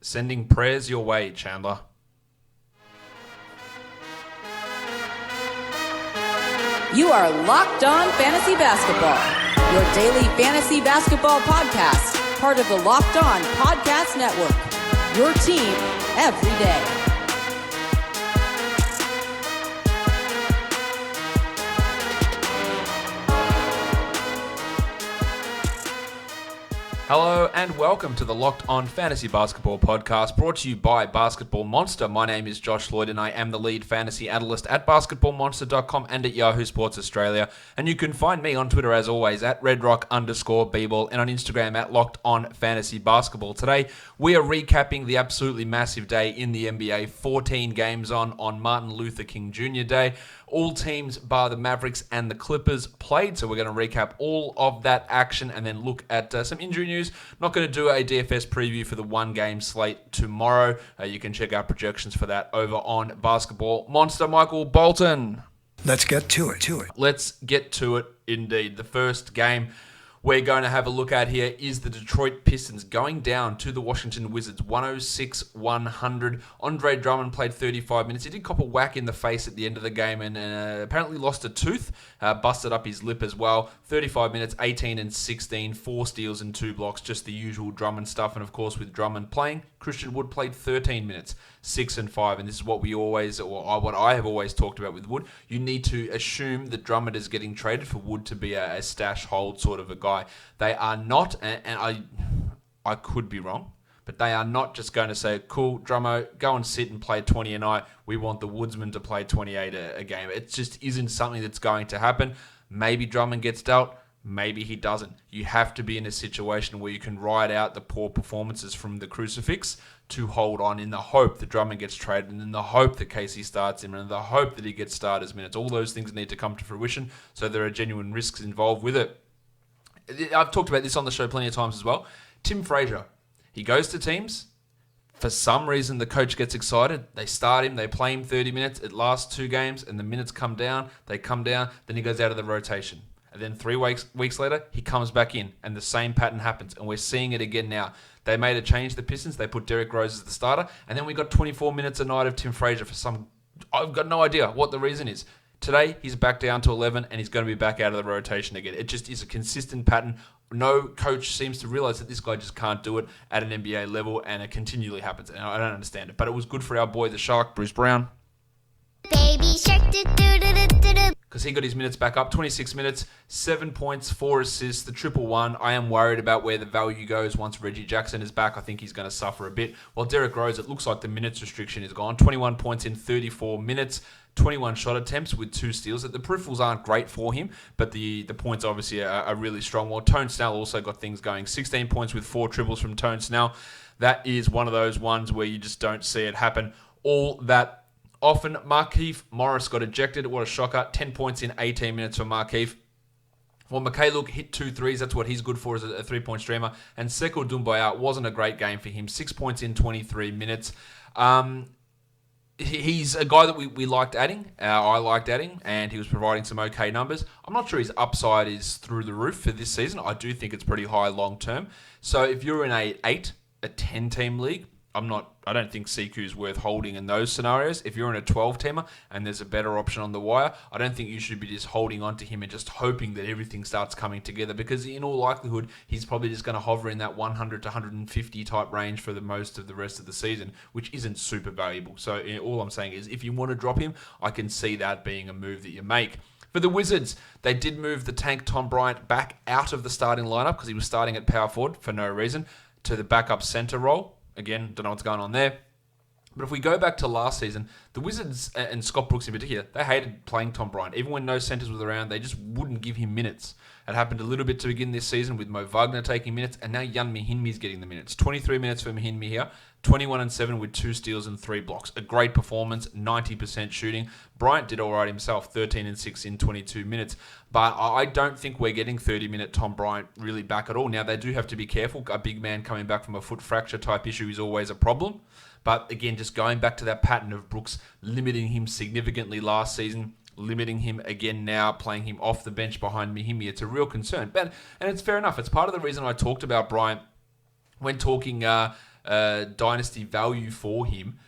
Sending prayers your way, Chandler. You are Locked On Fantasy Basketball, your daily fantasy basketball podcast, part of the Locked On Podcast Network, your team every day. Hello and welcome to the Locked On Fantasy Basketball podcast, brought to you by Basketball Monster. My name is Josh Lloyd and I am the lead fantasy analyst at basketballmonster.com and at Yahoo Sports Australia. And you can find me on Twitter as always at redrock_bball and on Instagram at Locked On Fantasy Basketball. Today we are recapping the absolutely massive day in the NBA, 14 games on Martin Luther King Jr. Day. All teams, bar the Mavericks and the Clippers, played, so we're going to recap all of that action and then look at some injury news. Not going to do a DFS preview for the one-game slate tomorrow. You can check out projections for that over on Basketball Monster. Michael Bolton. Let's get to it. Let's get to it, indeed. The first game we're going to have a look at here is the Detroit Pistons going down to the Washington Wizards, 106-100. Andre Drummond played 35 minutes. He did cop a whack in the face at the end of the game and apparently lost a tooth, busted up his lip as well. 35 minutes, 18 and 16, 4 steals and 2 blocks, just the usual Drummond stuff. And of course, with Drummond playing, Christian Wood played 13 minutes, 6 and 5. And this is what what I have always talked about with Wood. You need to assume that Drummond is getting traded for Wood to be a stash hold sort of a guy. They are not, and I could be wrong, but they are not just going to say, cool, Drummo, go and sit and play 20 a night. We want the Woodsman to play 28 a game. It just isn't something that's going to happen. Maybe Drummond gets dealt. Maybe he doesn't. You have to be in a situation where you can ride out the poor performances from the crucifix to hold on in the hope that Drummond gets traded and in the hope that Casey starts him and in the hope that he gets starters minutes. All those things need to come to fruition, so there are genuine risks involved with it. I've talked about this on the show plenty of times as well. Tim Frazier, he goes to teams. For some reason, the coach gets excited. They start him. They play him 30 minutes. It lasts 2 games, and the minutes come down. They come down. Then he goes out of the rotation. And then 3 weeks later, he comes back in, and the same pattern happens. And we're seeing it again now. They made a change, the Pistons. They put Derrick Rose as the starter, and then we got 24 minutes a night of Tim Frazier for some... I've got no idea what the reason is. Today, he's back down to 11, and he's going to be back out of the rotation again. It just is a consistent pattern. No coach seems to realize that this guy just can't do it at an NBA level, and it continually happens. And I don't understand it. But it was good for our boy, the Shark, Bruce Brown. Baby shark, do-do-do-do-do. Because he got his minutes back up, 26 minutes, 7 points, 4 assists, the 1-1. I am worried about where the value goes once Reggie Jackson is back. I think he's going to suffer a bit. While Derrick Rose, it looks like the minutes restriction is gone. 21 points in 34 minutes, 21 shot attempts with 2 steals. The peripherals aren't great for him, but the points obviously are really strong. While Tone Snell also got things going. 16 points with 4 triples from Tone Snell. That is one of those ones where you just don't see it happen all that often. Markieff Morris got ejected. What a shocker. 10 points in 18 minutes for Markieff. Well, Mikhailuk hit 2 threes. That's what he's good for as a 3-point streamer. And Sekou Doumbouya wasn't a great game for him. 6 points in 23 minutes. He's a guy that we liked adding. I liked adding, and he was providing some okay numbers. I'm not sure his upside is through the roof for this season. I do think it's pretty high long term. So if you're in a 10-team league, I don't think CQ's worth holding in those scenarios. If you're in a 12-teamer and there's a better option on the wire, I don't think you should be just holding on to him and just hoping that everything starts coming together, because in all likelihood, he's probably just going to hover in that 100 to 150 type range for the most of the rest of the season, which isn't super valuable. So all I'm saying is if you want to drop him, I can see that being a move that you make. For the Wizards, they did move the tank Tom Bryant back out of the starting lineup because he was starting at power forward for no reason to the backup center role. Again, don't know what's going on there. But if we go back to last season, the Wizards, and Scott Brooks in particular, they hated playing Tom Bryant. Even when no centers was around, they just wouldn't give him minutes. It happened a little bit to begin this season with Mo Wagner taking minutes, and now Jan Mahinmi's getting the minutes. 23 minutes for Mahinmi here, 21 and 7 with 2 steals and 3 blocks. A great performance, 90% shooting. Bryant did all right himself, 13 and 6 in 22 minutes. But I don't think we're getting 30-minute Tom Bryant really back at all. Now, they do have to be careful. A big man coming back from a foot fracture type issue is always a problem. But again, just going back to that pattern of Brooks limiting him significantly last season, limiting him again now, playing him off the bench behind Mahimi, it's a real concern. And it's fair enough. It's part of the reason I talked about Bryant when talking dynasty value for him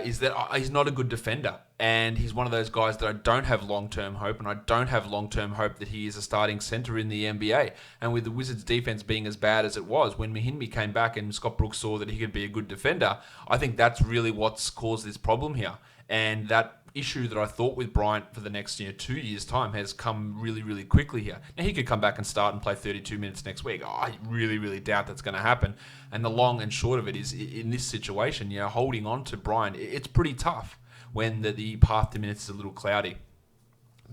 is that he's not a good defender. And he's one of those guys that I don't have long-term hope, and I don't have long-term hope that he is a starting center in the NBA. And with the Wizards' defense being as bad as it was, when Mahinmi came back and Scott Brooks saw that he could be a good defender, I think that's really what's caused this problem here. And that issue that I thought with Bryant for the next 2 years' time has come really, really quickly here. Now, he could come back and start and play 32 minutes next week. I really, really doubt that's going to happen. And the long and short of it is, in this situation, holding on to Bryant, it's pretty tough when the path to minutes is a little cloudy.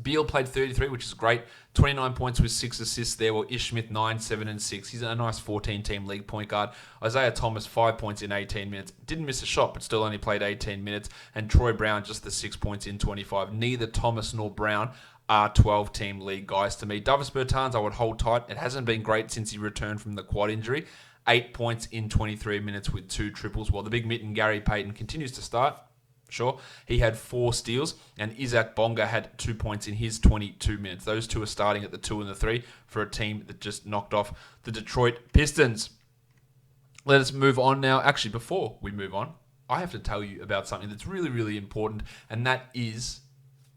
Beal played 33, which is great. 29 points with 6 assists there. Well, Ish Smith, 9, 7, and 6. He's a nice 14-team league point guard. Isaiah Thomas, 5 points in 18 minutes. Didn't miss a shot, but still only played 18 minutes. And Troy Brown, just the 6 points in 25. Neither Thomas nor Brown are 12-team league guys to me. Davis Bertans, I would hold tight. It hasn't been great since he returned from the quad injury. 8 points in 23 minutes with 2 triples. While the big mitten Gary Payton continues to start. Sure, he had 4 steals, and Isaac Bonga had 2 points in his 22 minutes. Those two are starting at the 2 and the 3 for a team that just knocked off the Detroit Pistons. Let us move on now. Actually, before we move on, I have to tell you about something that's really, really important, and that is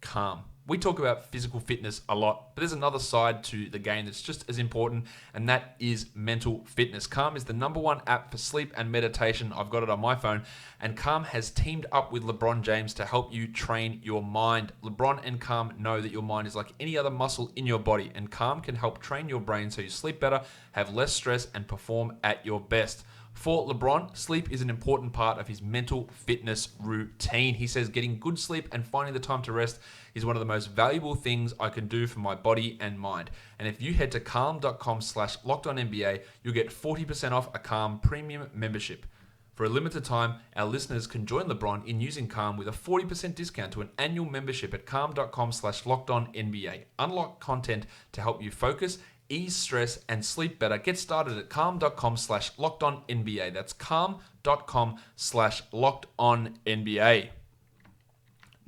calm. We talk about physical fitness a lot, but there's another side to the game that's just as important, and that is mental fitness. Calm is the #1 app for sleep and meditation. I've got it on my phone, and Calm has teamed up with LeBron James to help you train your mind. LeBron and Calm know that your mind is like any other muscle in your body, and Calm can help train your brain so you sleep better, have less stress, and perform at your best. For LeBron, sleep is an important part of his mental fitness routine. He says getting good sleep and finding the time to rest is one of the most valuable things I can do for my body and mind. And if you head to calm.com/LockedOnNBA, you'll get 40% off a Calm premium membership. For a limited time, our listeners can join LeBron in using Calm with a 40% discount to an annual membership at calm.com/LockedOnNBA. Unlock content to help you focus, ease stress, and sleep better. Get started at calm.com/LockedOnNBA. That's calm.com/LockedOnNBA.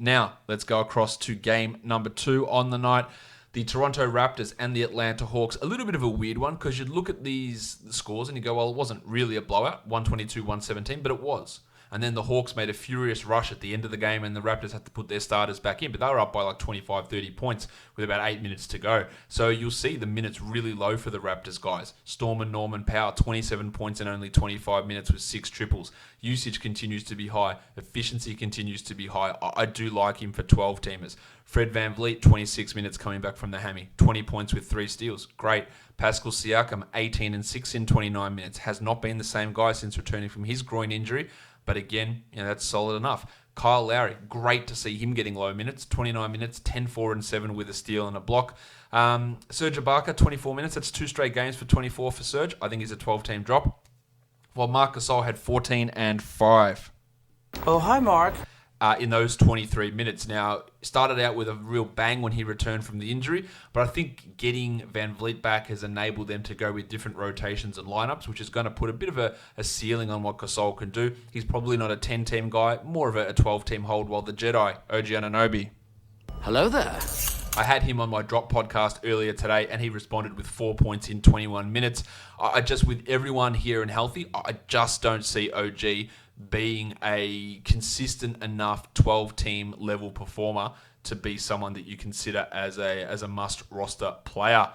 Now, let's go across to game number 2 on the night. The Toronto Raptors and the Atlanta Hawks. A little bit of a weird one because you'd look at these scores and you go, well, it wasn't really a blowout, 122-117, but it was. And then the Hawks made a furious rush at the end of the game and the Raptors had to put their starters back in. But they were up by like 25, 30 points with about 8 minutes to go. So you'll see the minutes really low for the Raptors guys. Storm and Norman Powell, 27 points in only 25 minutes with 6 triples. Usage continues to be high. Efficiency continues to be high. I do like him for 12-teamers. Fred VanVleet, 26 minutes coming back from the hammy. 20 points with 3 steals. Great. Pascal Siakam, 18 and 6 in 29 minutes. Has not been the same guy since returning from his groin injury. But again, that's solid enough. Kyle Lowry, great to see him getting low minutes. 29 minutes, 10, 4, and 7 with a steal and a block. Serge Ibaka, 24 minutes. That's 2 straight games for 24 for Serge. I think he's a 12-team drop. While Marc Gasol had 14 and 5. Oh, hi, Mark. In those 23 minutes. Now, started out with a real bang when he returned from the injury, but I think getting Van Vliet back has enabled them to go with different rotations and lineups, which is going to put a bit of a ceiling on what Gasol can do. He's probably not a 10-team guy, more of a 12-team hold, while the Jedi, OG Anunoby. Hello there. I had him on my Drop podcast earlier today, and he responded with 4 points in 21 minutes. I just, with everyone here and healthy, I just don't see OG being a consistent enough 12-team level performer to be someone that you consider as a must roster player.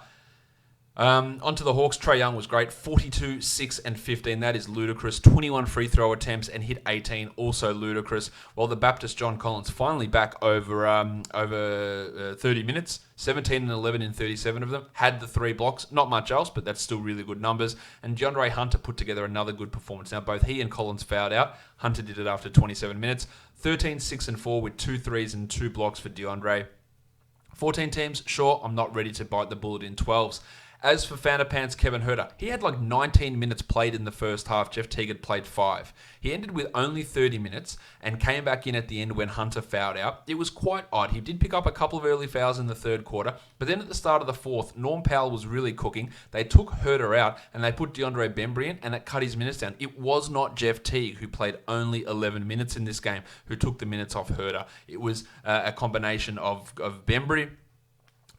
Onto the Hawks. Trae Young was great. 42, 6, and 15. That is ludicrous. 21 free throw attempts and hit 18. Also ludicrous. While the Baptist John Collins finally back over 30 minutes. 17 and 11 in 37 of them. Had the 3 blocks. Not much else, but that's still really good numbers. And DeAndre Hunter put together another good performance. Now, both he and Collins fouled out. Hunter did it after 27 minutes. 13, 6, and 4 with 2 threes and 2 blocks for DeAndre. 14 teams. Sure, I'm not ready to bite the bullet in 12s. As for Fanapants Kevin Huerter, he had like 19 minutes played in the first half. Jeff Teague had played 5. He ended with only 30 minutes and came back in at the end when Hunter fouled out. It was quite odd. He did pick up a couple of early fouls in the third quarter, but then at the start of the fourth, Norm Powell was really cooking. They took Huerter out and they put DeAndre Bembry in, and it cut his minutes down. It was not Jeff Teague, who played only 11 minutes in this game, who took the minutes off Huerter. It was a combination of Bembry,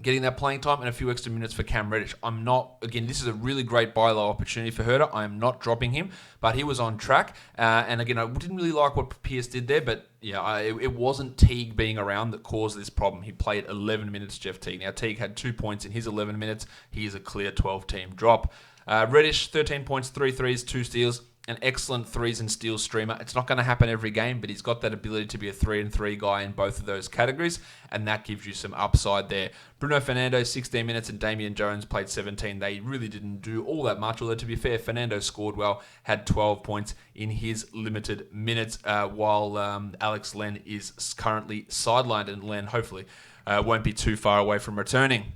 getting that playing time and a few extra minutes for Cam Reddish. This is a really great buy low opportunity for Herder. I am not dropping him, but he was on track. And again, I didn't really like what Pierce did there, but yeah, it wasn't Teague being around that caused this problem. He played 11 minutes, Jeff Teague. Now, Teague had 2 points in his 11 minutes. He is a clear 12-team drop. Reddish, 13 points, 3 threes, 2 steals. An excellent threes and steals streamer. It's not going to happen every game, but he's got that ability to be a 3-and-3 guy in both of those categories, and that gives you some upside there. Bruno Fernando, 16 minutes, and Damian Jones played 17. They really didn't do all that much, although to be fair, Fernando scored well, had 12 points in his limited minutes, while Alex Len is currently sidelined, and Len hopefully won't be too far away from returning.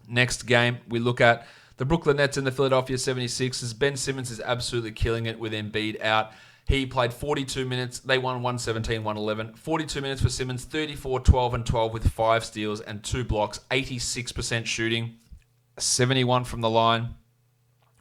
Next game, we look at the Brooklyn Nets and the Philadelphia 76ers. Ben Simmons is absolutely killing it with Embiid out. He played 42 minutes. They won 117-111. 42 minutes for Simmons, 34, 12, and 12 with 5 steals and 2 blocks, 86% shooting, 71 from the line.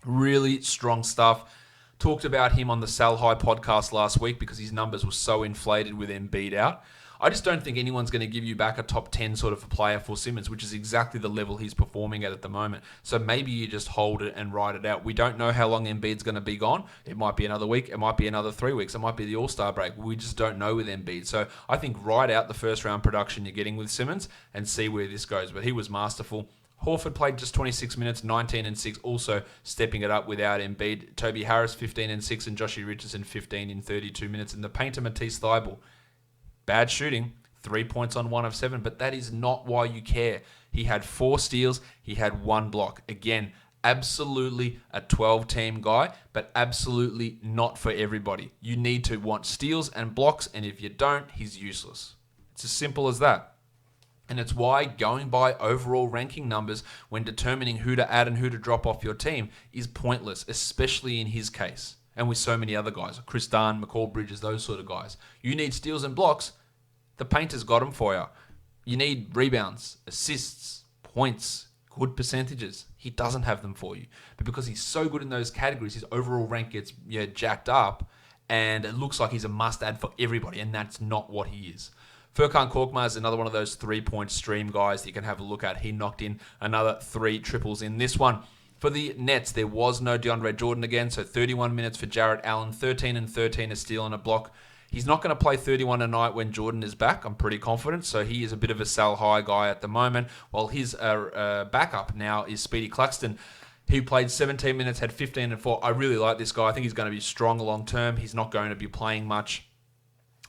Really strong stuff. Talked about him on the Sal High podcast last week because his numbers were so inflated with Embiid out. I just don't think anyone's going to give you back a top 10 sort of a player for Simmons, which is exactly the level he's performing at the moment. So maybe you just hold it and ride it out. We don't know how long Embiid's going to be gone. It might be another week. It might be another 3 weeks. It might be the All-Star break. We just don't know with Embiid. So I think ride out the first round production you're getting with Simmons and see where this goes. But he was masterful. Horford played just 26 minutes, 19 and 6, also stepping it up without Embiid. Toby Harris, 15 and 6, and Joshie Richardson, 15 in 32 minutes. And the painter, Matisse Thybulle, bad shooting, 3 points on 1 of 7, but that is not why you care. He had 4 steals, he had 1 block. Again, absolutely a 12-team guy, but absolutely not for everybody. You need to want steals and blocks, and if you don't, he's useless. It's as simple as that. And it's why going by overall ranking numbers when determining who to add and who to drop off your team is pointless, especially in his case. And with so many other guys, Chris Dunn, McCall Bridges, those sort of guys. You need steals and blocks. The painter's got them for you. You need rebounds, assists, points, good percentages. He doesn't have them for you. But because he's so good in those categories, his overall rank gets jacked up, and it looks like he's a must-add for everybody, and that's not what he is. Furkan Korkmaz is another one of those 3-point stream guys that you can have a look at. He knocked in another 3 triples in this one. For the Nets, there was no DeAndre Jordan again, so 31 minutes for Jarrett Allen, 13 and 13, a steal and a block. He's not going to play 31 tonight when Jordan is back, I'm pretty confident, so he is a bit of a sell high guy at the moment, while his backup now is Speedy Claxton. He played 17 minutes, had 15 and 4. I really like this guy. I think he's going to be strong long term. He's not going to be playing much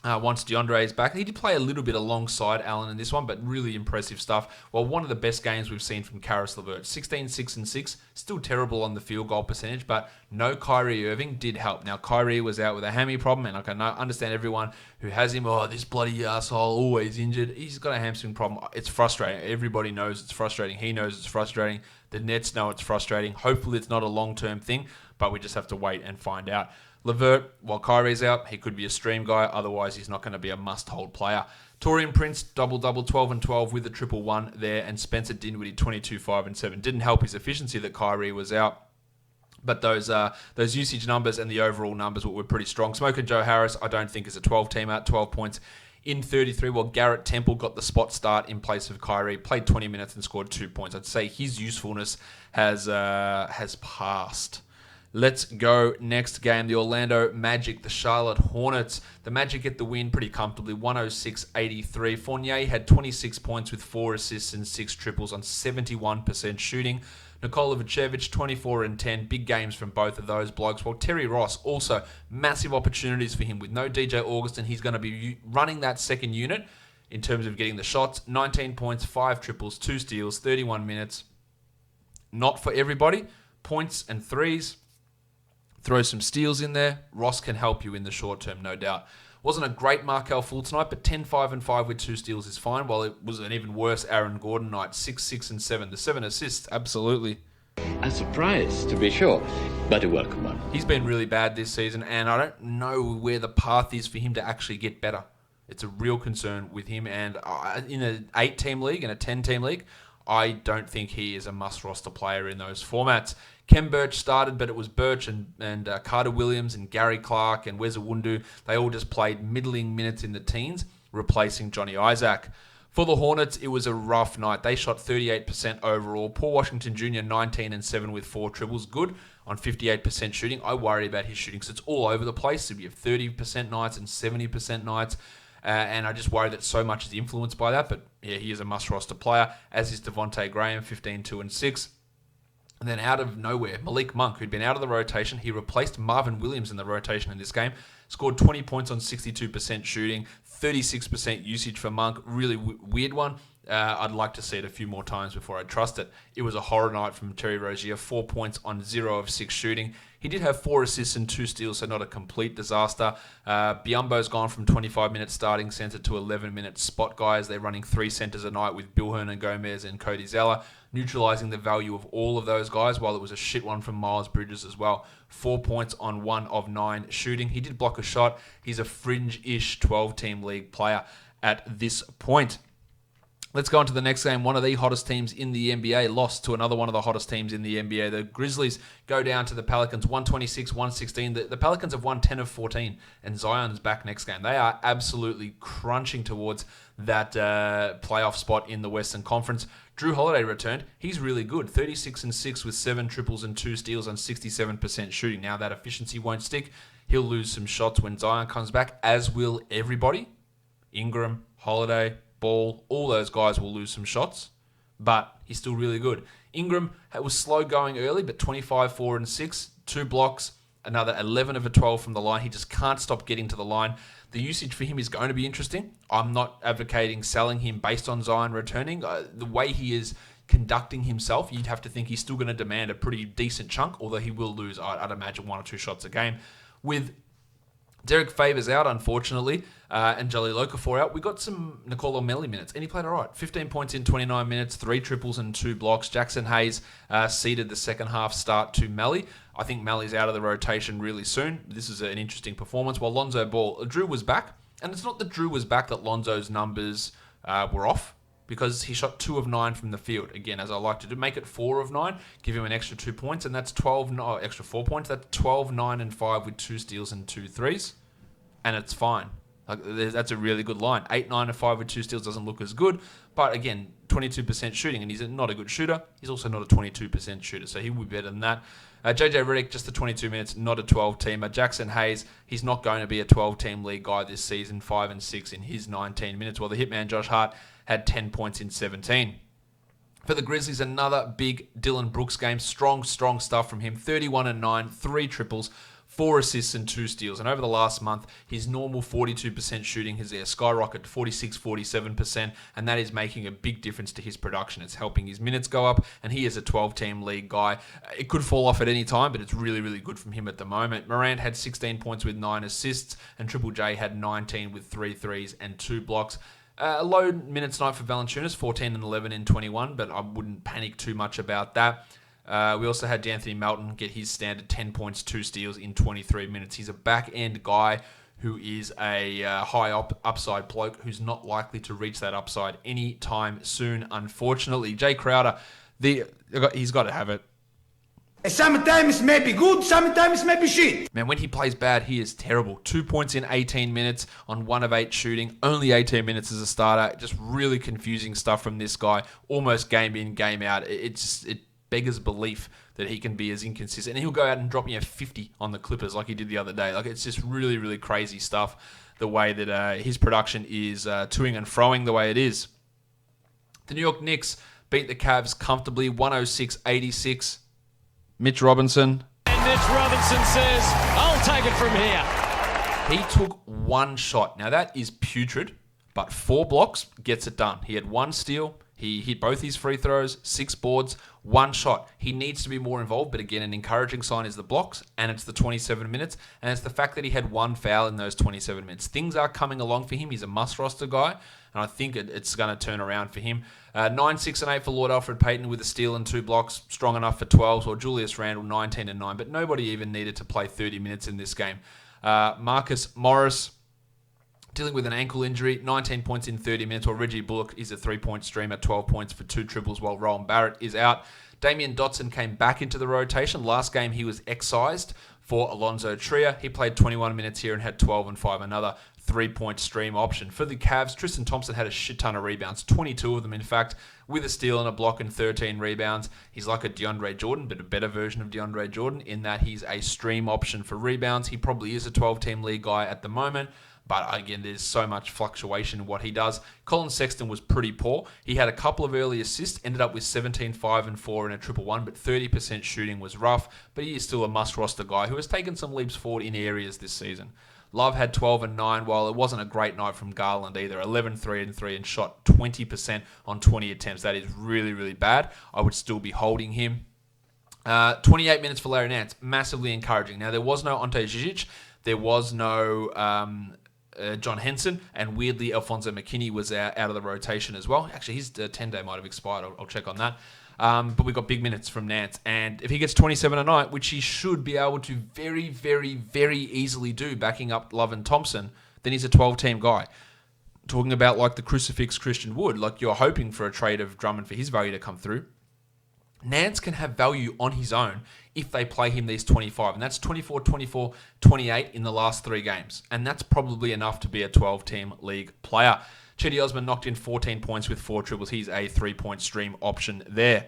once DeAndre is back. He did play a little bit alongside Allen in this one, but really impressive stuff. Well, one of the best games we've seen from Karis LeVert. 16, 6, and 6. Still terrible on the field goal percentage, but no Kyrie Irving did help. Now, Kyrie was out with a hammy problem, and I can understand everyone who has him, this bloody asshole, always injured. He's got a hamstring problem. It's frustrating. Everybody knows it's frustrating. He knows it's frustrating. The Nets know it's frustrating. Hopefully it's not a long-term thing, but we just have to wait and find out. LeVert, while Kyrie's out, he could be a stream guy. Otherwise, he's not going to be a must-hold player. Torian Prince, double-double, 12 and 12 with a 1-1 there. And Spencer Dinwiddie, 22, 5 and 7. Didn't help his efficiency that Kyrie was out. But those usage numbers and the overall numbers were pretty strong. Smoking Joe Harris, I don't think is a 12-teamer, 12 points in 33. While Garrett Temple got the spot start in place of Kyrie, played 20 minutes and scored 2 points. I'd say his usefulness has passed. Let's go next game. The Orlando Magic, the Charlotte Hornets. The Magic get the win pretty comfortably, 106-83. Fournier had 26 points with 4 assists and 6 triples on 71% shooting. Nikola Vucevic, 24 and 10. Big games from both of those blokes. While Terry Ross, also massive opportunities for him. With no DJ Augustin, he's going to be running that second unit in terms of getting the shots. 19 points, 5 triples, 2 steals, 31 minutes. Not for everybody. Points and threes. Throw some steals in there. Ross can help you in the short term, no doubt. Wasn't a great Markelle Fultz night, but 10, 5 and 5 with 2 steals is fine, while it was an even worse Aaron Gordon night, 6, 6 and 7. The 7 assists, absolutely. A surprise, to be sure, but a welcome one. He's been really bad this season, and I don't know where the path is for him to actually get better. It's a real concern with him, and in an 8-team league and a 10-team league, I don't think he is a must-roster player in those formats. Kem Birch started, but it was Birch and Carter Williams and Gary Clark and Weza Wundu. They all just played middling minutes in the teens, replacing Johnny Isaac. For the Hornets, it was a rough night. They shot 38% overall. Paul Washington Jr., 19-7 with 4 triples. Good on 58% shooting. I worry about his shooting because it's all over the place. So you have 30% nights and 70% nights. And I just worry that so much is influenced by that. But yeah, he is a must-roster player, as is Devontae Graham, 15-6. And then out of nowhere, Malik Monk, who'd been out of the rotation, he replaced Marvin Williams in the rotation in this game. Scored 20 points on 62% shooting, 36% usage for Monk. Really weird one. I'd like to see it a few more times before I trust it. It was a horror night from Terry Rozier, 4 points on 0 of 6 shooting. He did have 4 assists and 2 steals, so not a complete disaster. Biyombo's gone from 25-minute starting center to 11-minute spot guys. They're running 3 centers a night with Bill Hernan-Gomez and Cody Zeller, neutralizing the value of all of those guys, while it was a shit one from Miles Bridges as well. 4 points on 1 of 9 shooting. He did block a shot. He's a fringe-ish 12-team league player at this point. Let's go on to the next game. One of the hottest teams in the NBA lost to another one of the hottest teams in the NBA. The Grizzlies go down to the Pelicans, 126-116. The Pelicans have won 10 of 14, and Zion's back next game. They are absolutely crunching towards that playoff spot in the Western Conference. Jrue Holiday returned. He's really good, 36-6 with 7 triples and 2 steals on 67% shooting. Now that efficiency won't stick. He'll lose some shots when Zion comes back, as will everybody. Ingram, Holiday, Ball, all those guys will lose some shots, but he's still really good. Ingram was slow going early, but 25, 4, and 6, 2 blocks, another 11 of 12 from the line. He just can't stop getting to the line. The usage for him is going to be interesting. I'm not advocating selling him based on Zion returning. The way he is conducting himself, you'd have to think he's still going to demand a pretty decent chunk, although he will lose, I'd imagine, 1 or 2 shots a game. With Derek Favors out, unfortunately, and Jahlil Okafor out. We got some Nicolo Melli minutes, and he played all right. 15 points in 29 minutes, 3 triples and 2 blocks. Jackson Hayes ceded the second half start to Melli. I think Melli's out of the rotation really soon. This is an interesting performance. While Lonzo Ball, Jrue was back, and it's not that Jrue was back that Lonzo's numbers were off, because he shot 2 of 9 from the field. Again, as I like to do, make it 4 of 9, give him an extra 2 points, and that's extra 4 points. That's 12, 9, and 5 with 2 steals and 2 threes, and it's fine. That's a really good line. 8, 9, and 5 with 2 steals doesn't look as good, but again, 22% shooting, and he's not a good shooter. He's also not a 22% shooter, so he would be better than that. JJ Redick, just the 22 minutes, not a 12-teamer. Jackson Hayes, he's not going to be a 12-team league guy this season, 5 and 6 in his 19 minutes, while the hitman Josh Hart had 10 points in 17. For the Grizzlies, another big Dylan Brooks game. Strong stuff from him. 31-9, 3 triples, 4 assists and 2 steals. And over the last month, his normal 42% shooting has skyrocketed to 46, 47%, and that is making a big difference to his production. It's helping his minutes go up, and he is a 12-team league guy. It could fall off at any time, but it's really, really good from him at the moment. Morant had 16 points with 9 assists, and Triple J had 19 with 3 threes and 2 blocks. A low minutes night for Valanciunas, 14 and 11 in 21, but I wouldn't panic too much about that. We also had D'Anthony Melton get his standard 10 points, 2 steals in 23 minutes. He's a back-end guy who is a high upside bloke who's not likely to reach that upside anytime soon, unfortunately. Jay Crowder, he's got to have it. Sometimes may be good, sometimes may be shit. Man, when he plays bad, he is terrible. 2 points in 18 minutes on 1 of 8 shooting. Only 18 minutes as a starter. Just really confusing stuff from this guy. Almost game in, game out. It beggars belief that he can be as inconsistent. And he'll go out and drop 50 on the Clippers like he did the other day. It's just really, really crazy stuff, the way that his production is toing and froing the way it is. The New York Knicks beat the Cavs comfortably, 106-86. Mitch Robinson. And Mitch Robinson says, I'll take it from here. He took 1 shot. Now that is putrid, but 4 blocks gets it done. He had 1 steal. He hit both his free throws, 6 boards, 1 shot. He needs to be more involved, but again, an encouraging sign is the blocks, and it's the 27 minutes, and it's the fact that he had 1 foul in those 27 minutes. Things are coming along for him. He's a must-roster guy, and I think it's going to turn around for him. 9, 6, and 8 for Lord Alfred Payton with a steal and 2 blocks, strong enough for 12s, or Julius Randle, 19 and 9, but nobody even needed to play 30 minutes in this game. Marcus Morris, dealing with an ankle injury, 19 points in 30 minutes, while Reggie Bullock is a 3-point streamer, 12 points for 2 triples, while Rowan Barrett is out. Damian Dotson came back into the rotation. Last game, he was excised for Alonzo Trier. He played 21 minutes here and had 12 and 5, another 3-point stream option. For the Cavs, Tristan Thompson had a shit ton of rebounds, 22 of them in fact, with a steal and a block and 13 rebounds. He's like a DeAndre Jordan, but a better version of DeAndre Jordan in that he's a stream option for rebounds. He probably is a 12-team league guy at the moment, but again, there's so much fluctuation in what he does. Colin Sexton was pretty poor. He had a couple of early assists, ended up with 17, 5, and 4 in a 1-1, but 30% shooting was rough. But he is still a must-roster guy who has taken some leaps forward in areas this season. Love had 12 and 9, while it wasn't a great night from Garland either. 11, 3 and 3, and shot 20% on 20 attempts. That is really, really bad. I would still be holding him. 28 minutes for Larry Nance, massively encouraging. Now, there was no Ante Žižić. There was no John Henson, and weirdly, Alfonso McKinney was out of the rotation as well. Actually, his 10-day might have expired. I'll check on that. But we got big minutes from Nance, and if he gets 27 a night, which he should be able to very, very, very easily do, backing up Love and Thompson, then he's a 12-team guy. Talking about like the crucifix Christian Wood, like you're hoping for a trade of Drummond for his value to come through. Nance can have value on his own if they play him these 25, and that's 24, 24, 28 in the last 3 games, and that's probably enough to be a 12-team league player. Chetty Osman knocked in 14 points with 4 triples. He's a 3-point stream option there.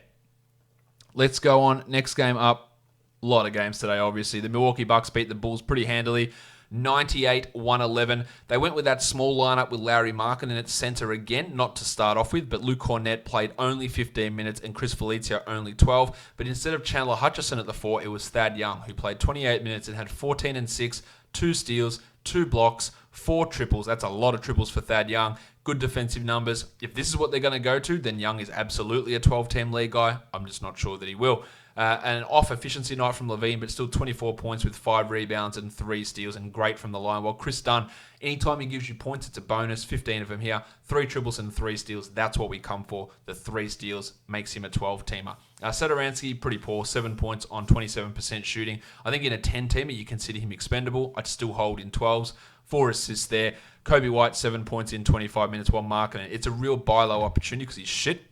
Let's go on. Next game up. A lot of games today, obviously. The Milwaukee Bucks beat the Bulls pretty handily. 98-111. They went with that small lineup with Larry Markkinen at center again, not to start off with, but Luke Cornett played only 15 minutes and Chris Felicio only 12. But instead of Chandler Hutchison at the 4, it was Thad Young, who played 28 minutes and had 14 and 6, 2 steals, 2 blocks, 4 triples. That's a lot of triples for Thad Young. Good defensive numbers. If this is what they're going to go to, then Young is absolutely a 12-team league guy. I'm just not sure that he will. An off-efficiency night from Levine, but still 24 points with 5 rebounds and 3 steals, and great from the line. While Chris Dunn, anytime he gives you points, it's a bonus. 15 of them here. 3 triples and 3 steals. That's what we come for. The 3 steals makes him a 12-teamer. Satoransky, pretty poor. 7 points on 27% shooting. I think in a 10-teamer, you consider him expendable. I'd still hold in 12s. 4 assists there. Kobe White, 7 points in 25 minutes while marking it. It's a real buy low opportunity because he's shit.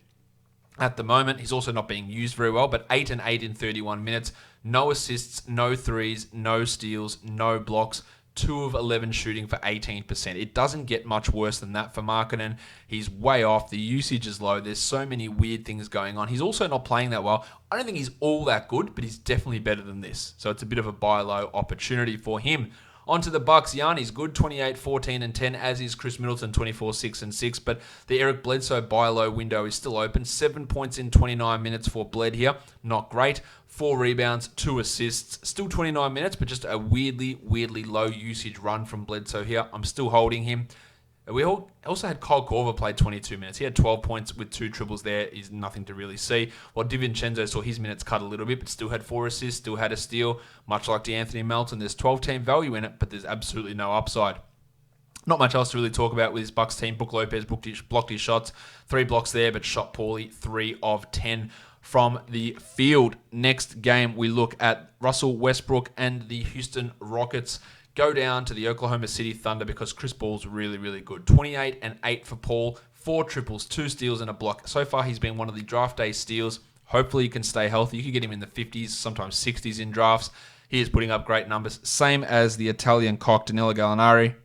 At the moment, he's also not being used very well, but 8 and 8 in 31 minutes. No assists, no threes, no steals, no blocks. 2 of 11 shooting for 18%. It doesn't get much worse than that for Markkinen. He's way off. The usage is low. There's so many weird things going on. He's also not playing that well. I don't think he's all that good, but he's definitely better than this. So it's a bit of a buy low opportunity for him. On to the Bucks. Gianni's good, 28, 14, and 10, as is Chris Middleton, 24, 6, and 6. But the Eric Bledsoe buy low window is still open. 7 points in 29 minutes for Bled here. Not great. 4 rebounds, 2 assists. Still 29 minutes, but just a weirdly low usage run from Bledsoe here. I'm still holding him. We also had Kyle Korver play 22 minutes. He had 12 points with 2 triples there. Is nothing to really see. While DiVincenzo saw his minutes cut a little bit, but still had 4 assists, still had a steal. Much like DeAnthony Melton, there's 12-team value in it, but there's absolutely no upside. Not much else to really talk about with his Bucks team. Brook Lopez blocked his shots. 3 blocks there, but shot poorly. 3 of 10 from the field. Next game, we look at Russell Westbrook and the Houston Rockets. Go down to the Oklahoma City Thunder because Chris Paul's really, really good. 28 and 8 for Paul, 4 triples, 2 steals, and a block. So far, he's been one of the draft day steals. Hopefully, he can stay healthy. You could get him in the 50s, sometimes 60s in drafts. He is putting up great numbers. Same as the Italian cock, Danilo Gallinari.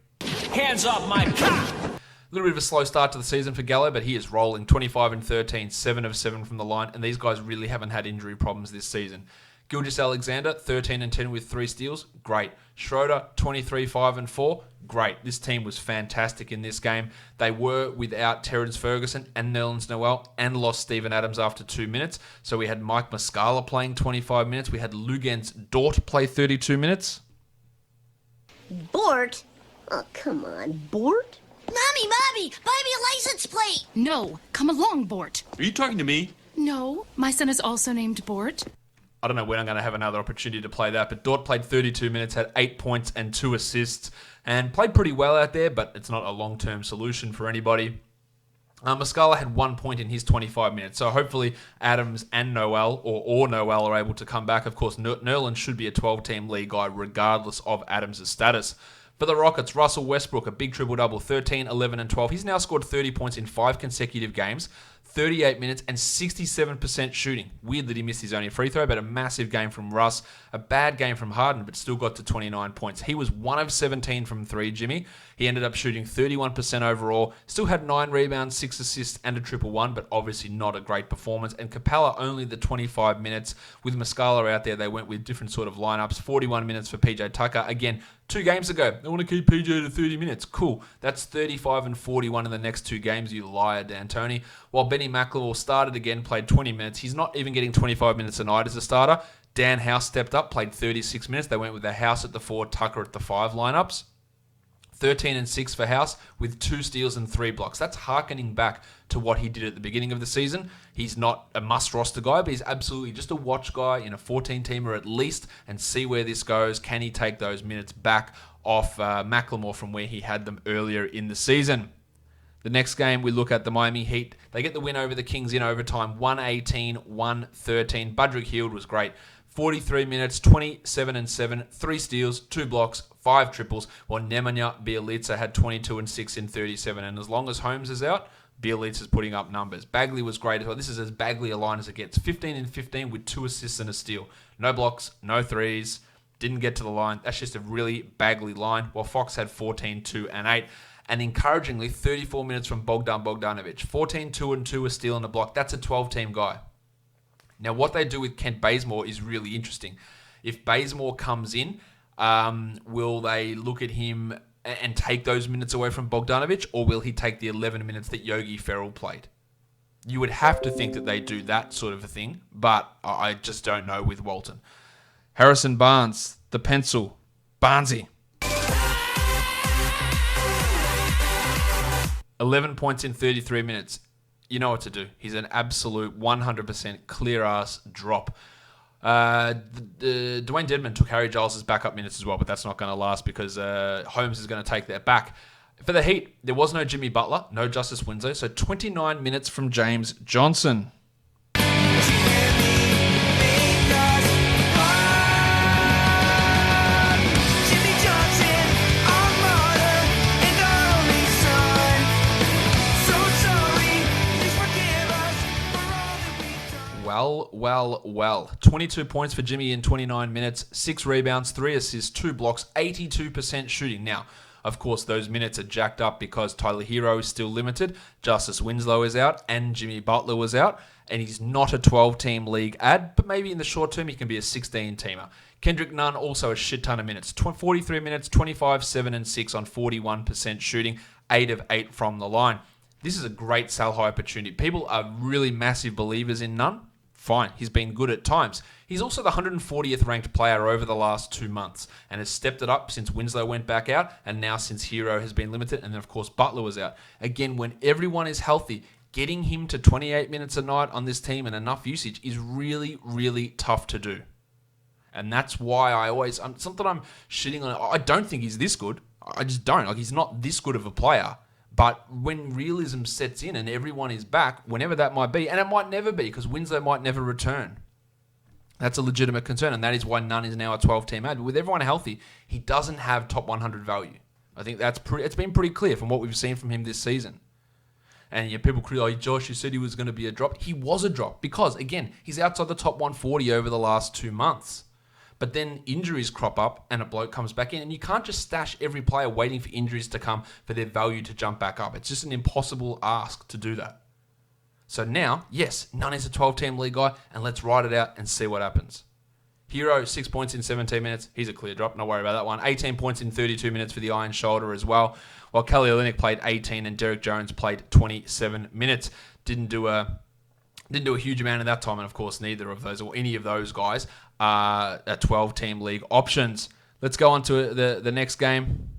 Hands off my cock! A little bit of a slow start to the season for Gallo, but he is rolling. 25 and 13, 7 of 7 from the line, and these guys really haven't had injury problems this season. Gilgeous-Alexander, 13 and 10 with 3 steals. Great. Schroeder, 23, 5 and 4. Great. This team was fantastic in this game. They were without Terrence Ferguson and Nerlens Noel and lost Steven Adams after 2 minutes. So we had Mike Muscala playing 25 minutes. We had Lugens Dort play 32 minutes. Bort? Oh, come on, Bort? Mommy, buy me a license plate! No, come along, Bort. Are you talking to me? No, my son is also named Bort. I don't know when I'm going to have another opportunity to play that, but Dort played 32 minutes, had 8 points and 2 assists, and played pretty well out there, but it's not a long-term solution for anybody. Muscala had 1 point in his 25 minutes, so hopefully Adams and Noel, or Noel, are able to come back. Of course, Nerlens should be a 12-team league guy regardless of Adams' status. For the Rockets, Russell Westbrook, a big triple-double, 13, 11, and 12. He's now scored 30 points in 5 consecutive games, 38 minutes and 67% shooting. Weird that he missed his only free throw, but a massive game from Russ. A bad game from Harden, but still got to 29 points. He was 1 of 17 from 3, Jimmy. He ended up shooting 31% overall. Still had 9 rebounds, 6 assists, and a triple-1, but obviously not a great performance. And Capella only the 25 minutes. With Muscala out there, they went with different sort of lineups. 41 minutes for PJ Tucker. Again, 2 games ago, they want to keep PJ to 30 minutes. Cool. That's 35 and 41 in the next 2 games, you liar, D'Antoni. While Benny McLemore started again, played 20 minutes. He's not even getting 25 minutes a night as a starter. Dan House stepped up, played 36 minutes. They went with the House at the 4, Tucker at the 5 lineups. 13 and 6 for House with 2 steals and 3 blocks. That's harkening back to what he did at the beginning of the season. He's not a must-roster guy, but he's absolutely just a watch guy in a 14-teamer at least and see where this goes. Can he take those minutes back off McLemore from where he had them earlier in the season? The next game, we look at the Miami Heat. They get the win over the Kings in overtime, 118-113. Budrick Hield was great. 43 minutes, 27 and 7, 3 steals, 2 blocks, 5 triples, while Nemanja Bjelica had 22 and 6 in 37. And as long as Holmes is out, Bjelica's putting up numbers. Bagley was great as well. This is as Bagley a line as it gets. 15 and 15 with 2 assists and a steal. No blocks, no threes, didn't get to the line. That's just a really Bagley line, while Fox had 14, 2 and 8. And encouragingly, 34 minutes from Bogdan Bogdanovic. 14, 2 and 2, a steal and a block. That's a 12-team guy. Now, what they do with Kent Bazemore is really interesting. If Bazemore comes in, will they look at him and take those minutes away from Bogdanovic, or will he take the 11 minutes that Yogi Ferrell played? You would have to think that they do that sort of a thing, but I just don't know with Walton. Harrison Barnes, the pencil. Barnesy. 11 points in 33 minutes. You know what to do. He's an absolute 100% clear-ass drop. Dwayne Dedman took Harry Giles' backup minutes as well, but that's not going to last because Holmes is going to take that back. For the Heat, there was no Jimmy Butler, no Justice Winslow, so 29 minutes from James Johnson. Well. 22 points for Jimmy in 29 minutes, 6 rebounds, 3 assists, 2 blocks, 82% shooting. Now, of course, those minutes are jacked up because Tyler Hero is still limited, Justice Winslow is out, and Jimmy Butler was out, and he's not a 12-team league ad, but maybe in the short term he can be a 16-teamer. Kendrick Nunn, also a shit ton of minutes. 43 minutes, 25, 7 and 6 on 41% shooting, 8 of 8 from the line. This is a great sell-high opportunity. People are really massive believers in Nunn. Fine, he's been good at times. He's also the 140th ranked player over the last 2 months and has stepped it up since Winslow went back out and now since Hero has been limited and then of course Butler was out. Again, when everyone is healthy, getting him to 28 minutes a night on this team and enough usage is really, really tough to do. And that's why something I'm shitting on. I don't think he's this good. I just don't. Like, he's not this good of a player. But when realism sets in and everyone is back, whenever that might be, and it might never be because Winslow might never return. That's a legitimate concern, and that is why Nunn is now a 12-team ad. But with everyone healthy, he doesn't have top 100 value. I think it's been pretty clear from what we've seen from him this season. And people criticize, Josh, you said he was going to be a drop. He was a drop because, again, he's outside the top 140 over the last 2 months. But then injuries crop up and a bloke comes back in. And you can't just stash every player waiting for injuries to come for their value to jump back up. It's just an impossible ask to do that. So now, yes, Nunn is a 12-team league guy, and let's ride it out and see what happens. Hero, 6 points in 17 minutes. He's a clear drop. No worry about that one. 18 points in 32 minutes for the Iron Shoulder as well. While Kelly Olynyk played 18 and Derek Jones played 27 minutes. Didn't do a huge amount in that time, and of course, neither of those or any of those guys are 12-team league options. Let's go on to the next game.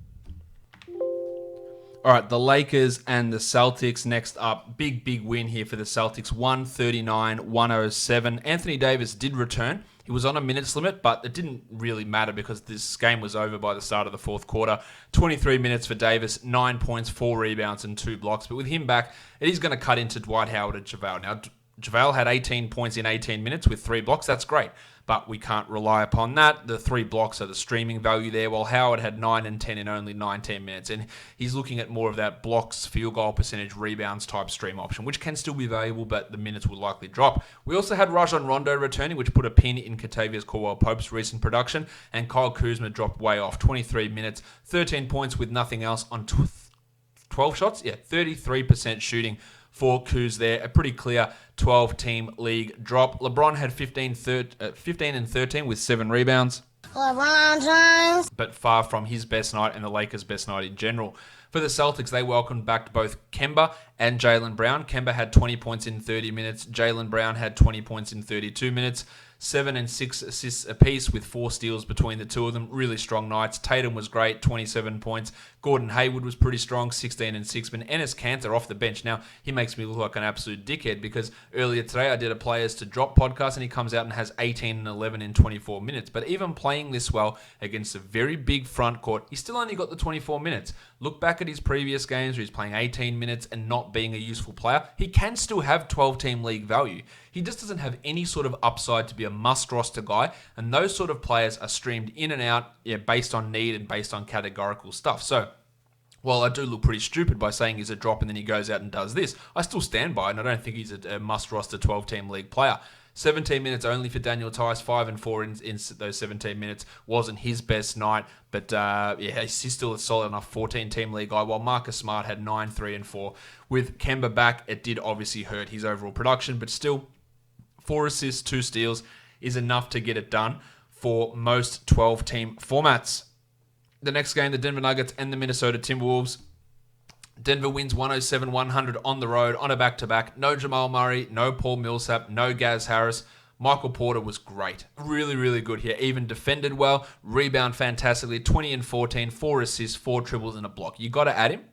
All right, the Lakers and the Celtics next up. Big win here for the Celtics, 139-107. Anthony Davis did return. He was on a minutes limit, but it didn't really matter because this game was over by the start of the fourth quarter. 23 minutes for Davis, 9 points, 4 rebounds, and 2 blocks. But with him back, it is going to cut into Dwight Howard and JaVale. Now, JaVale had 18 points in 18 minutes with 3 blocks. That's great, but we can't rely upon that. The 3 blocks are the streaming value there, while Howard had 9 and 10 in only 19 minutes. And he's looking at more of that blocks, field goal percentage, rebounds type stream option, which can still be valuable, but the minutes will likely drop. We also had Rajon Rondo returning, which put a pin in Kentavious Caldwell-Pope's recent production, and Kyle Kuzma dropped way off. 23 minutes, 13 points with nothing else on 12 shots? Yeah, 33% shooting for Kuz there. A pretty clear 12-team league drop. LeBron had 15 and 13 with 7 rebounds. LeBron James. But far from his best night and the Lakers' best night in general. For the Celtics, they welcomed back both Kemba and Jaylen Brown. Kemba had 20 points in 30 minutes. Jaylen Brown had 20 points in 32 minutes. 7 and 6 assists apiece with 4 steals between the two of them. Really strong nights. Tatum was great, 27 points. Gordon Hayward was pretty strong, 16 and 6. But Enes Kanter off the bench. Now, he makes me look like an absolute dickhead because earlier today I did a Players to Drop podcast and he comes out and has 18 and 11 in 24 minutes. But even playing this well against a very big front court, he still only got the 24 minutes. Look back at his previous games where he's playing 18 minutes and not being a useful player. He can still have 12-team league value. He just doesn't have any sort of upside to be a must-roster guy, and those sort of players are streamed in and out based on need and based on categorical stuff. So, while I do look pretty stupid by saying he's a drop and then he goes out and does this, I still stand by it, and I don't think he's a must-roster 12-team league player. 17 minutes only for Daniel Tice, 5 and 4 in those 17 minutes. Wasn't his best night, but he's still a solid enough 14-team league guy, while Marcus Smart had 9, 3 and 4. With Kemba back, it did obviously hurt his overall production, but still, 4 assists, 2 steals is enough to get it done for most 12-team formats. The next game, the Denver Nuggets and the Minnesota Timberwolves. Denver wins 107-100 on the road on a back-to-back. No Jamal Murray, no Paul Millsap, no Gaz Harris. Michael Porter was great. Really, really good here. Even defended well, rebound fantastically. 20 and 14, 4 assists, 4 triples and a block. You got to add him.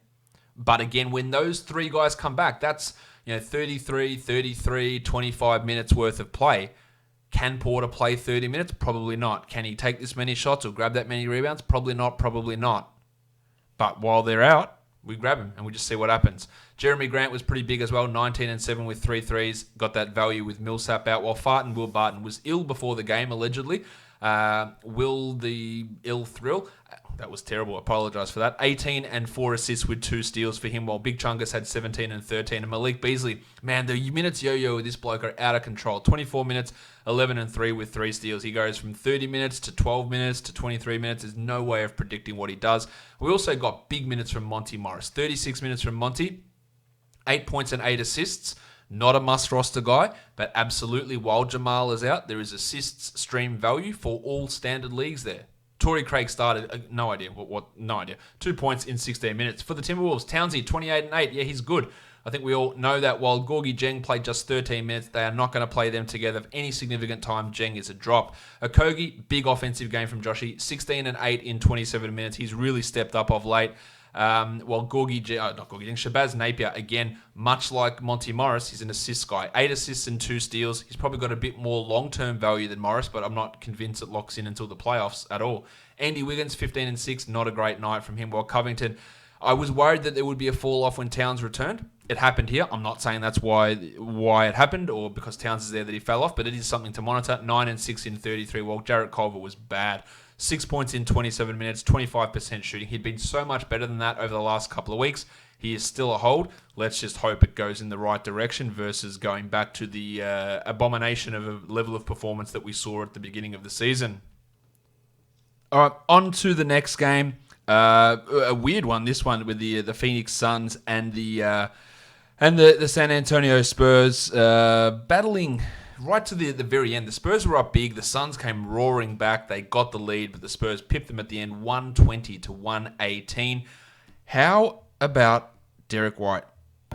But again, when those 3 guys come back, that's 33, 25 minutes worth of play. Can Porter play 30 minutes? Probably not. Can he take this many shots or grab that many rebounds? Probably not. But while they're out, we grab him and we just see what happens. Jeremy Grant was pretty big as well, 19 and 7 with 3 threes. Got that value with Millsap out, while Will Barton was ill before the game, allegedly. Will the ill thrill? That was terrible. I apologize for that. 18 and 4 assists with 2 steals for him, while Big Chungus had 17 and 13. And Malik Beasley, man, the minutes yo-yo with this bloke are out of control. 24 minutes, 11 and 3 with 3 steals. He goes from 30 minutes to 12 minutes to 23 minutes. There's no way of predicting what he does. We also got big minutes from Monty Morris. 36 minutes from Monty, 8 points and 8 assists. Not a must-roster guy, but absolutely, while Jamal is out, there is assists stream value for all standard leagues there. Torrey Craig started, no idea. 2 points in 16 minutes. For the Timberwolves, Townsy, 28 and 8. Yeah, he's good. I think we all know that. While Gorgie Jeng played just 13 minutes, they are not going to play them together of any significant time. Jeng is a drop. Okogie, big offensive game from Joshy, 16 and 8 in 27 minutes. He's really stepped up of late. While Shabazz Napier, again, much like Monty Morris, he's an assist guy. 8 assists and 2 steals. He's probably got a bit more long-term value than Morris, but I'm not convinced it locks in until the playoffs at all. Andy Wiggins, 15 and 6, not a great night from him. While Covington, I was worried that there would be a fall-off when Towns returned. It happened here. I'm not saying that's why it happened or because Towns is there that he fell off, but it is something to monitor. 9 and 6 in 33, while Jarrett Culver was bad. 6 points in 27 minutes, 25% shooting. He'd been so much better than that over the last couple of weeks. He is still a hold. Let's just hope it goes in the right direction versus going back to the abomination of a level of performance that we saw at the beginning of the season. All right, on to the next game. A weird one, this one, with the Phoenix Suns and the San Antonio Spurs battling right to the very end. The Spurs were up big. The Suns came roaring back. They got the lead, but the Spurs pipped them at the end, 120-118. How about Derek White?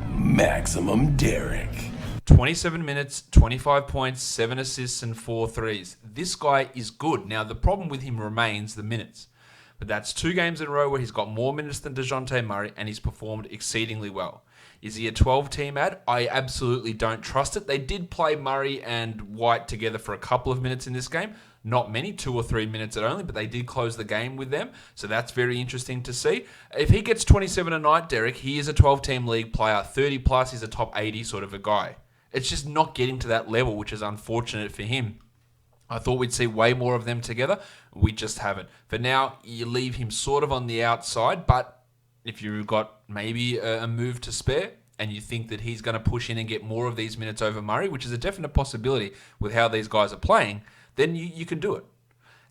Maximum Derek. 27 minutes, 25 points, 7 assists, and 4 threes. This guy is good. Now, the problem with him remains the minutes. But that's 2 games in a row where he's got more minutes than DeJounte Murray, and he's performed exceedingly well. Is he a 12-team ad? I absolutely don't trust it. They did play Murray and White together for a couple of minutes in this game. Not many, 2 or 3 minutes at only, but they did close the game with them. So that's very interesting to see. If he gets 27 a night, Derek, he is a 12-team league player. 30 plus, he's a top 80 sort of a guy. It's just not getting to that level, which is unfortunate for him. I thought we'd see way more of them together. We just haven't. For now, you leave him sort of on the outside, but if you've got maybe a move to spare and you think that he's going to push in and get more of these minutes over Murray, which is a definite possibility with how these guys are playing, then you can do it.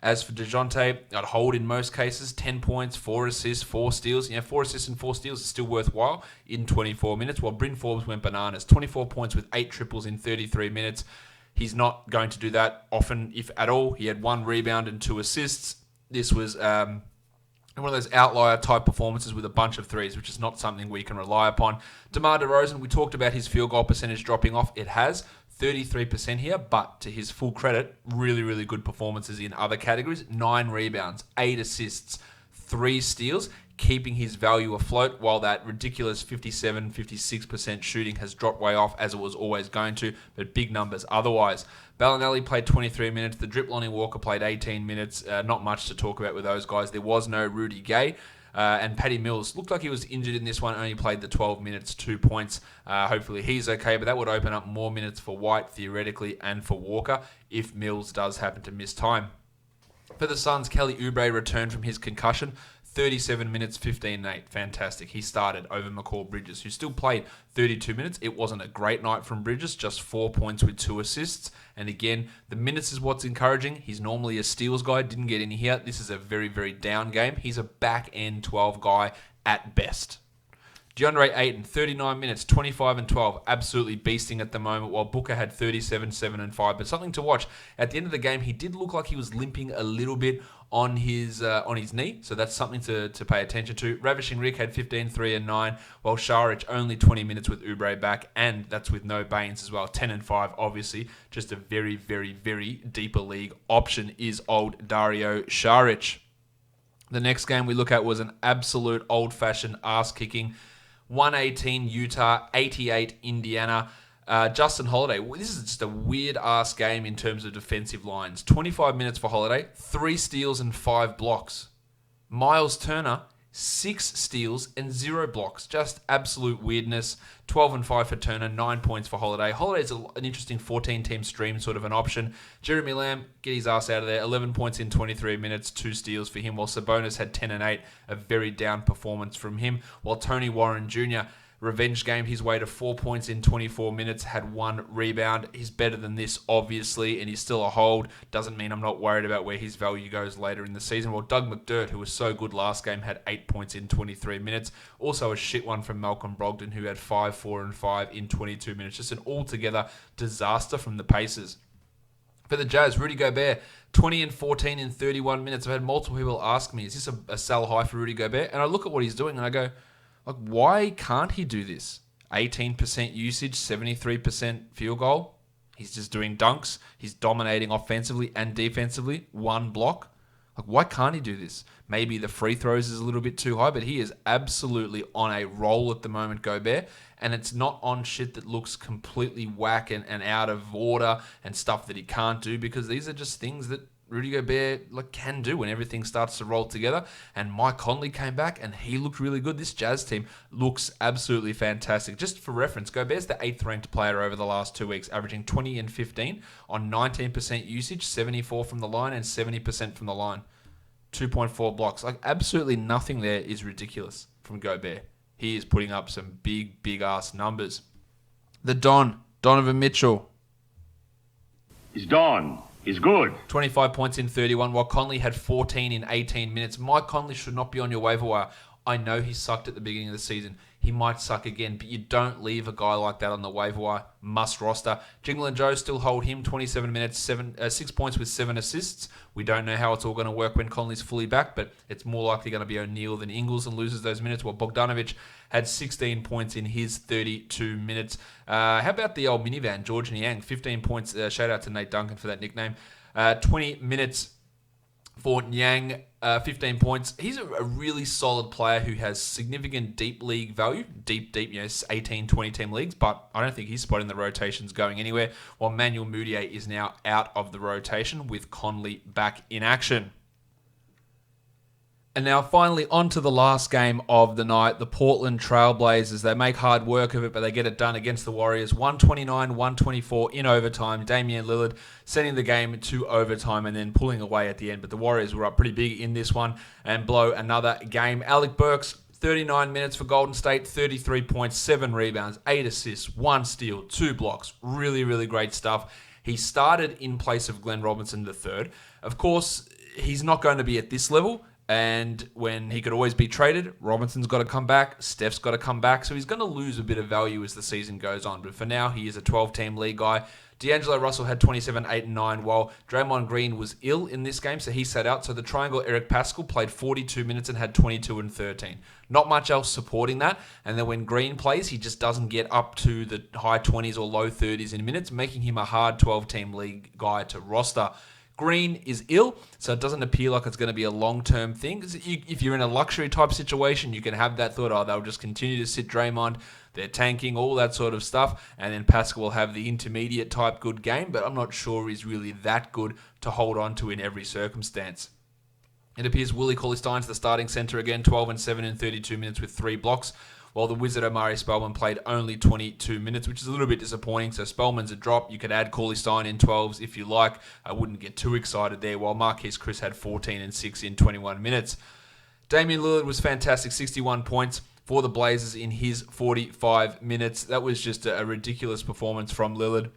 As for DeJounte, I'd hold in most cases, 10 points, 4 assists, 4 steals. 4 assists and 4 steals is still worthwhile in 24 minutes, while Bryn Forbes went bananas. 24 points with 8 triples in 33 minutes. He's not going to do that often, if at all. He had 1 rebound and 2 assists. This was one of those outlier type performances with a bunch of threes, which is not something we can rely upon. DeMar DeRozan, we talked about his field goal percentage dropping off. It has 33% here, but to his full credit, really, really good performances in other categories. 9 rebounds, 8 assists, 3 steals, keeping his value afloat, while that ridiculous 57, 56% shooting has dropped way off, as it was always going to, but big numbers otherwise. Bellinelli played 23 minutes. The drip Lonnie Walker played 18 minutes. Not much to talk about with those guys. There was no Rudy Gay. And Patty Mills looked like he was injured in this one, only played the 12 minutes, 2 points. Hopefully he's okay, but that would open up more minutes for White, theoretically, and for Walker, if Mills does happen to miss time. For the Suns, Kelly Oubre returned from his concussion. 37 minutes, 15-8. Fantastic. He started over McCall Bridges, who still played 32 minutes. It wasn't a great night from Bridges, just 4 points with 2 assists. And again, the minutes is what's encouraging. He's normally a steals guy, didn't get any here. This is a very, very down game. He's a back-end 12 guy at best. DeAndre Ayton, 39 minutes, 25 and 12, absolutely beasting at the moment, while Booker had 37, 7 and 5. But something to watch. At the end of the game, he did look like he was limping a little bit on his knee, so that's something to pay attention to. Ravishing Rick had 15, 3 and 9, while Šarić only 20 minutes with Oubre back, and that's with no Baines as well. 10 and 5, obviously. Just a very, very, very deeper league option is old Dario Šarić. The next game we look at was an absolute old-fashioned ass-kicking. 118 Utah, 88 Indiana. Justin Holiday, this is just a weird-ass game in terms of defensive lines. 25 minutes for Holiday, 3 steals and 5 blocks. Miles Turner, 6 steals and 0 blocks. Just absolute weirdness. 12 and 5 for Turner, 9 points for Holiday. Holiday's an interesting 14-team stream, sort of an option. Jeremy Lamb, get his ass out of there. 11 points in 23 minutes, 2 steals for him, while Sabonis had 10 and 8, a very down performance from him. While Tony Warren Jr., revenge game his way to 4 points in 24 minutes, had 1 rebound. He's better than this, obviously, and he's still a hold. Doesn't mean I'm not worried about where his value goes later in the season. Well, Doug McDirt, who was so good last game, had 8 points in 23 minutes. Also a shit one from Malcolm Brogdon, who had 5, 4, and 5 in 22 minutes. Just an altogether disaster from the Pacers. For the Jazz, Rudy Gobert, 20 and 14 in 31 minutes. I've had multiple people ask me, is this a sell high for Rudy Gobert? And I look at what he's doing and I go, like, why can't he do this? 18% usage, 73% field goal. He's just doing dunks. He's dominating offensively and defensively. 1 block. Like, why can't he do this? Maybe the free throws is a little bit too high, but he is absolutely on a roll at the moment, Gobert. And it's not on shit that looks completely whack and out of order and stuff that he can't do, because these are just things that Rudy Gobert can do when everything starts to roll together. And Mike Conley came back and he looked really good. This Jazz team looks absolutely fantastic. Just for reference, Gobert's the 8th ranked player over the last 2 weeks, averaging 20 and 15 on 19% usage, 74 from the line and 70% from the line. 2.4 blocks. Like, absolutely nothing there is ridiculous from Gobert. He is putting up some big, big ass numbers. The Donovan Mitchell. He's Don. He's good. 25 points in 31, while Conley had 14 in 18 minutes. Mike Conley should not be on your waiver wire. I know he sucked at the beginning of the season. He might suck again, but you don't leave a guy like that on the waiver wire. Must roster. Jingle and Joe still hold him. 27 minutes, 6 points with 7 assists. We don't know how it's all going to work when Conley's fully back, but it's more likely going to be O'Neal than Ingles and loses those minutes, while Bogdanovic had 16 points in his 32 minutes. How about the old minivan, George Niang? 15 points. Shout out to Nate Duncan for that nickname. 20 minutes for Niang, 15 points. He's a really solid player who has significant deep league value. Deep, 18, 20 team leagues, but I don't think his spot in the rotation's going anywhere, while Manuel Mudiay is now out of the rotation with Conley back in action. And now finally on to the last game of the night, the Portland Trailblazers. They make hard work of it, but they get it done against the Warriors. 129-124 in overtime. Damian Lillard sending the game to overtime and then pulling away at the end. But the Warriors were up pretty big in this one and blow another game. Alec Burks, 39 minutes for Golden State, 33 points, 7 rebounds, 8 assists, 1 steal, 2 blocks. Really, really great stuff. He started in place of Glenn Robinson III. Of course, he's not going to be at this level. And when he could always be traded, Robinson's got to come back, Steph's got to come back, so he's going to lose a bit of value as the season goes on. But for now, he is a 12-team league guy. D'Angelo Russell had 27, 8, and 9, while Draymond Green was ill in this game, so he sat out. So the triangle Eric Paschall played 42 minutes and had 22 and 13. Not much else supporting that. And then when Green plays, he just doesn't get up to the high 20s or low 30s in minutes, making him a hard 12-team league guy to roster. Green is ill, so it doesn't appear like it's going to be a long-term thing. If you're in a luxury type situation, you can have that thought, oh, they'll just continue to sit Draymond, they're tanking, all that sort of stuff, and then Paschall will have the intermediate type good game, but I'm not sure he's really that good to hold on to in every circumstance. It appears Willie Cauley-Stein's the starting center again, 12 and 7 in 32 minutes with 3 blocks, while the Wizard Omari Spellman played only 22 minutes, which is a little bit disappointing. So Spellman's a drop. You could add Cauley-Stein in 12s if you like. I wouldn't get too excited there, while Marquise Chris had 14 and 6 in 21 minutes. Damian Lillard was fantastic, 61 points for the Blazers in his 45 minutes. That was just a ridiculous performance from Lillard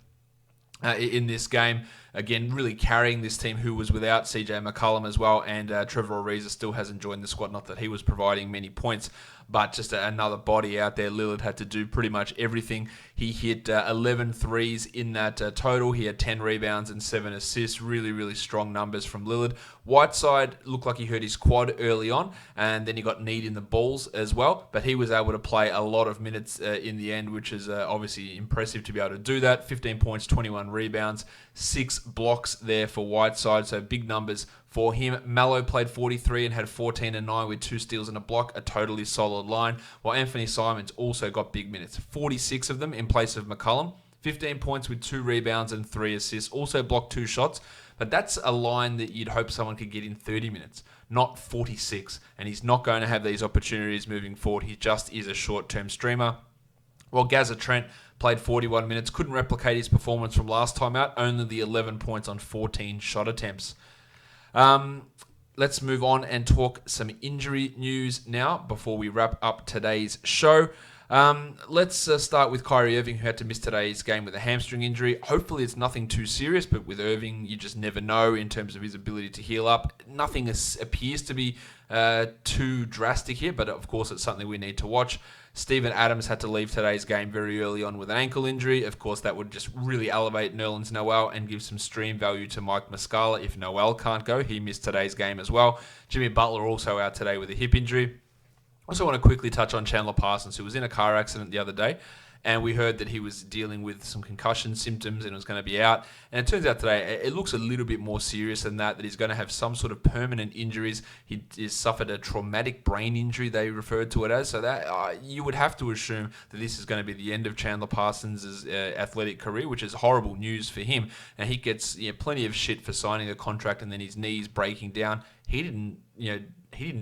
in this game. Again, really carrying this team, who was without CJ McCollum as well, and Trevor Ariza still hasn't joined the squad. Not that he was providing many points, but just another body out there. Lillard had to do pretty much everything. He hit 11 threes in that total. He had 10 rebounds and 7 assists. Really, really strong numbers from Lillard. Whiteside looked like he hurt his quad early on, and then he got kneed in the balls as well, but he was able to play a lot of minutes in the end, which is obviously impressive to be able to do that. 15 points, 21 rebounds, 6 blocks there for Whiteside, so big numbers for him. Mallow played 43 and had 14 and 9 with 2 steals and a block, a totally solid line, while Anthony Simons also got big minutes, 46 of them in place of McCollum, 15 points with 2 rebounds and 3 assists, also blocked 2 shots, but that's a line that you'd hope someone could get in 30 minutes, not 46, and he's not going to have these opportunities moving forward. He just is a short-term streamer. While Gaza Trent played 41 minutes, couldn't replicate his performance from last time out, only the 11 points on 14 shot attempts. Let's move on and talk some injury news now before we wrap up today's show. Let's start with Kyrie Irving, who had to miss today's game with a hamstring injury. Hopefully it's nothing too serious, but with Irving, you just never know in terms of his ability to heal up. Nothing appears to be too drastic here, but of course it's something we need to watch. Steven Adams had to leave today's game very early on with an ankle injury. Of course, that would just really elevate Nerlens Noel and give some stream value to Mike Muscala if Noel can't go. He missed today's game as well. Jimmy Butler also out today with a hip injury. Also want to quickly touch on Chandler Parsons, who was in a car accident the other day, and we heard that he was dealing with some concussion symptoms and was going to be out. And it turns out today, it looks a little bit more serious than that he's going to have some sort of permanent injuries. He suffered a traumatic brain injury, they referred to it as. So that you would have to assume that this is going to be the end of Chandler Parsons' athletic career, which is horrible news for him. And he gets plenty of shit for signing a contract and then his knees breaking down. He didn't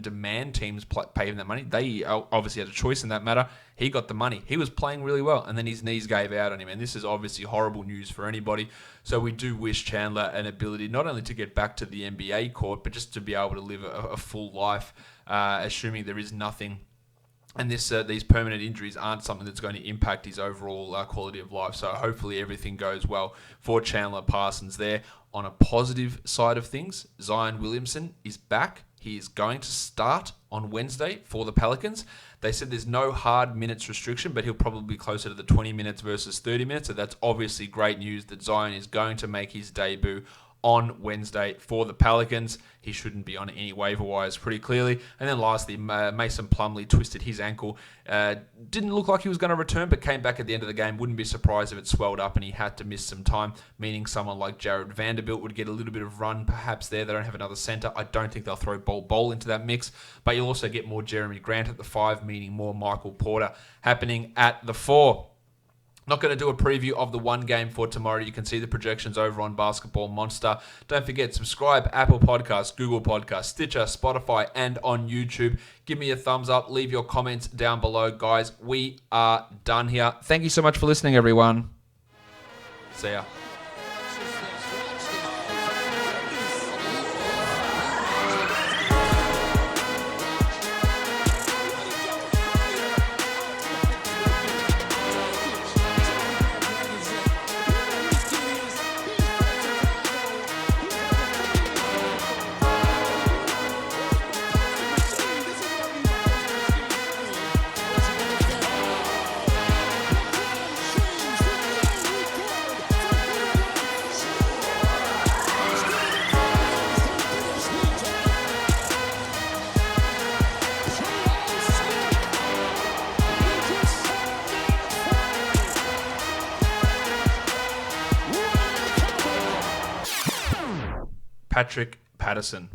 demand teams pay him that money. They obviously had a choice in that matter. He got the money. He was playing really well, and then his knees gave out on him. And this is obviously horrible news for anybody. So we do wish Chandler an ability not only to get back to the NBA court, but just to be able to live a full life, assuming there is nothing. And these permanent injuries aren't something that's going to impact his overall quality of life. So hopefully everything goes well for Chandler Parsons there. On a positive side of things, Zion Williamson is back. He is going to start on Wednesday for the Pelicans. They said there's no hard minutes restriction, but he'll probably be closer to the 20 minutes versus 30 minutes. So that's obviously great news that Zion is going to make his debut on Wednesday for the Pelicans. He shouldn't be on any waiver wires pretty clearly. And then lastly, Mason Plumlee twisted his ankle. Didn't look like he was going to return, but came back at the end of the game. Wouldn't be surprised if it swelled up and he had to miss some time, meaning someone like Jared Vanderbilt would get a little bit of run perhaps there. They don't have another center. I don't think they'll throw Bol into that mix, but you'll also get more Jeremy Grant at the 5, meaning more Michael Porter happening at the 4. Not going to do a preview of the one game for tomorrow. You can see the projections over on Basketball Monster. Don't forget, subscribe, Apple Podcasts, Google Podcasts, Stitcher, Spotify, and on YouTube. Give me a thumbs up. Leave your comments down below. Guys, we are done here. Thank you so much for listening, everyone. See ya. Patrick Patterson.